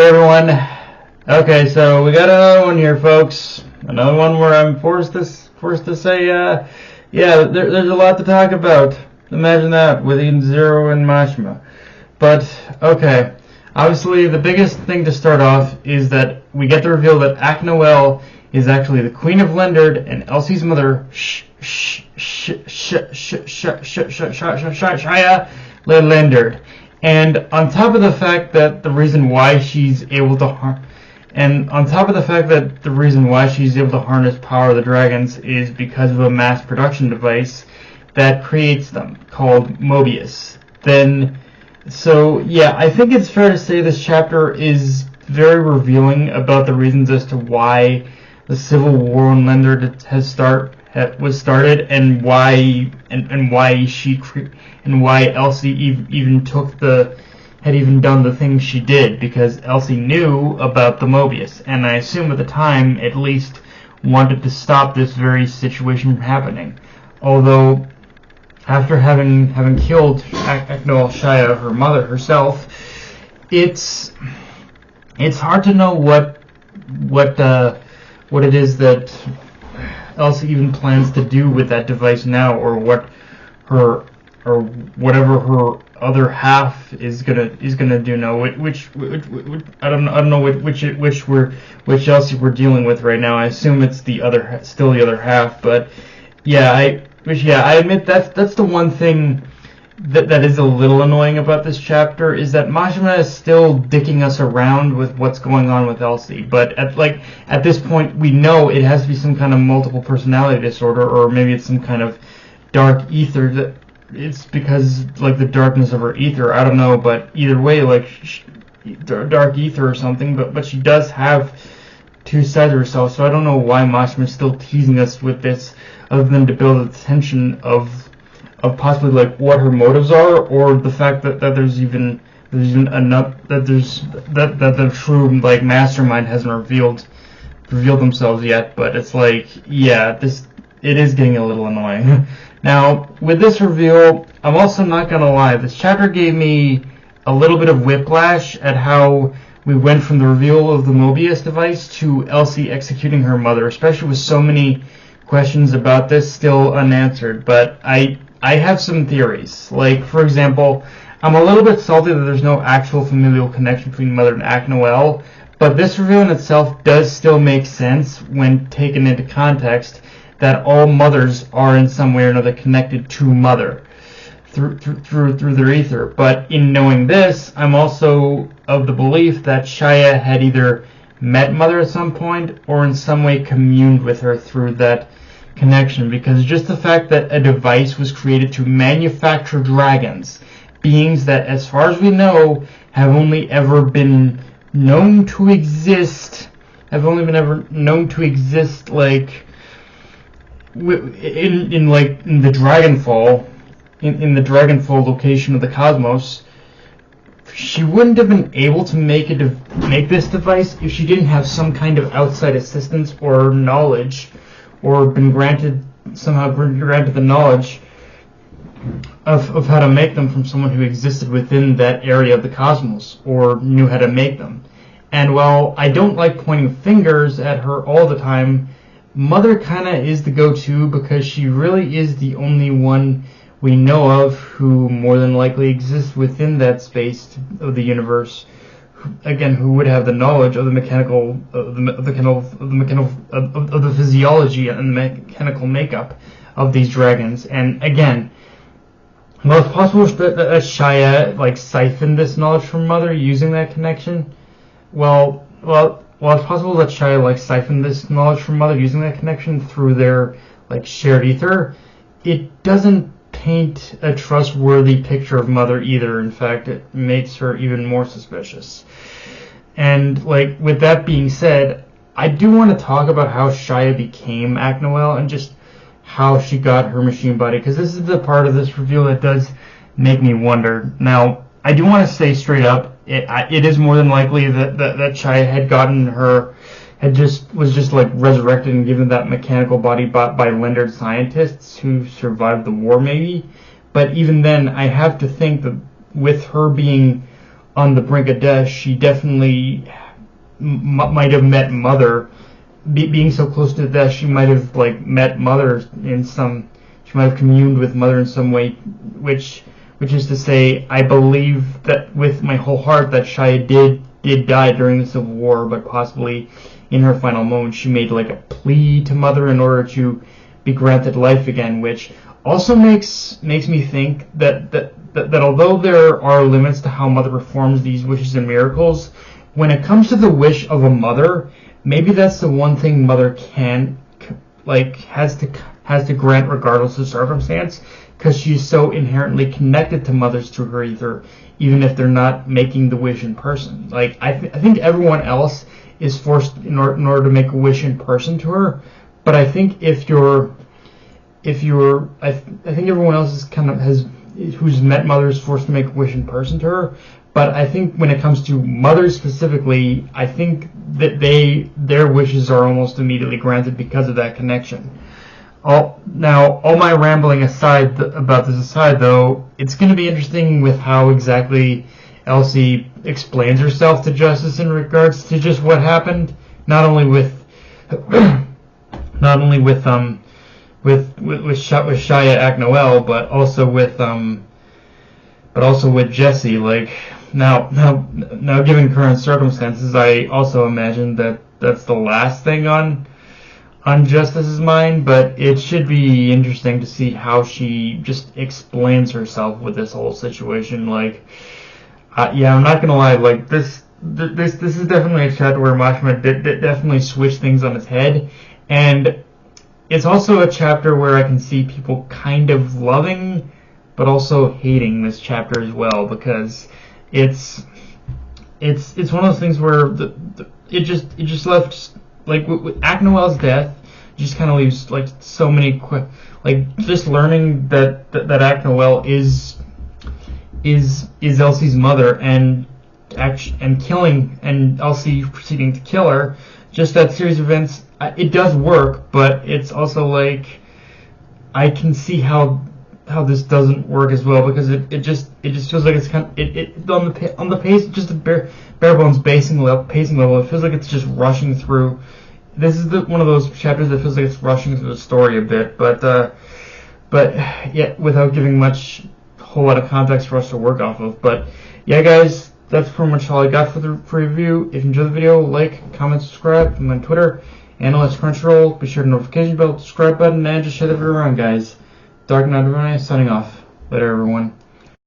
Hey everyone. Okay, so we got another one here, folks. Another one where I'm forced to say, there's a lot to talk about. Imagine that with Eden Zero and Mashima. But okay, obviously the biggest thing to start off is that we get to reveal that Aknoel is actually the Queen of Lendard and Elsie's mother, Shia Lendard. And on top of the fact that the reason why she's able to harness power of the dragons is because of a mass production device that creates them, called Mobius. I think it's fair to say this chapter is very revealing about the reasons as to why the Civil War in Lendard was started, and why Elsie had even done the things she did, because Elsie knew about the Mobius, and I assume at the time at least wanted to stop this very situation from happening. Although after having killed Aknoel Shia, her mother herself, it's hard to know what it is that Elsie even plans to do with that device now, or whatever her other half is gonna do now. Which I don't know which Elsie we're dealing with right now. I assume it's still the other half, but I admit that's the one thing that is a little annoying about this chapter, is that Mashima is still dicking us around with what's going on with Elsie. But at this point, we know it has to be some kind of multiple personality disorder, or maybe it's some kind of dark ether that it's because the darkness of her ether. I don't know, but either way, dark ether or something. But she does have two sides of herself, so I don't know why Mashima is still teasing us with this, other than to build the tension of possibly what her motives are, or the fact that there's even enough that the true mastermind hasn't revealed themselves yet. But it's it is getting a little annoying. Now with this reveal, I'm also not gonna lie, this chapter gave me a little bit of whiplash at how we went from the reveal of the Mobius device to Elsie executing her mother, especially with so many questions about this still unanswered. But I have some theories. For example, I'm a little bit salty that there's no actual familial connection between Mother and Aknoel, but this reveal in itself does still make sense when taken into context that all mothers are in some way or another connected to Mother through their ether. But in knowing this, I'm also of the belief that Shia had either met Mother at some point or in some way communed with her through that connection, because just the fact that a device was created to manufacture dragons, beings that, as far as we know, have only ever been known to exist, in the Dragonfall, in the Dragonfall location of the cosmos. She wouldn't have been able to make this device if she didn't have some kind of outside assistance or knowledge, or been granted the knowledge of how to make them from someone who existed within that area of the cosmos, or knew how to make them. And while I don't like pointing fingers at her all the time, Mother kinda is the go-to, because she really is the only one we know of who more than likely exists within that space of the universe, who would have the knowledge of the physiology and the mechanical makeup of these dragons. And again, while it's possible that Shia siphoned this knowledge from Mother using that connection, while it's possible that Shia siphoned this knowledge from Mother using that connection through their shared ether, it doesn't paint a trustworthy picture of Mother either. In fact, it makes her even more suspicious. And with that being said, I do want to talk about how Shia became Aknoel and just how she got her machine body, because this is the part of this reveal that does make me wonder. Now, I do want to say straight up, it is more than likely that Shia had gotten her, was just resurrected and given that mechanical body by Lendard scientists who survived the war, maybe. But even then, I have to think that with her being on the brink of death, she definitely might have met Mother. Being so close to death, she might have like met Mother in some. She might have communed with Mother in some way, which is to say, I believe that with my whole heart that Shia did die during the Civil War, but possibly in her final moments she made like a plea to Mother in order to be granted life again, which also makes me think that although there are limits to how Mother performs these wishes and miracles, when it comes to the wish of a mother, maybe that's the one thing Mother has to grant regardless of circumstance, because she's so inherently connected to mothers through her ether, even if they're not making the wish in person. Like I think everyone else is forced in order to make a wish in person to her, but I think I think everyone else is who's met Mother is forced to make a wish in person to her. But I think when it comes to mothers specifically, I think that their wishes are almost immediately granted because of that connection. All my rambling about this aside, though, it's going to be interesting with how exactly Elsie explains herself to Justice in regards to just what happened. Not only with Shia Aknoel, but also with Jesse. Like now, given current circumstances, I also imagine that that's the last thing on Justice's mind. But it should be interesting to see how she just explains herself with this whole situation. Like, I'm not gonna lie. Like this is definitely a chapter where Mashima definitely switched things on its head, and it's also a chapter where I can see people kind of loving, but also hating this chapter as well, because it's one of those things where it just left, like with Aknoel's death, just kind of leaves like so many just learning that Aknoel is Elsie's mother, and killing, and Elsie proceeding to kill her. Just that series of events, it does work, but it's also like I can see how this doesn't work as well, because it just feels like it's kind of on the pace, just the bare bones pacing level. It feels like it's just rushing through. This is one of those chapters that feels like it's rushing through the story a bit, but yeah, without giving a whole lot of context for us to work off of. But yeah, guys, that's pretty much all I got for the review. If you enjoyed the video, like, comment, subscribe. I'm on Twitter, Analyst Crunchyroll. Be sure to notification bell, subscribe button, and just share the video around, guys. Dark Knight Runner signing off. Later, everyone.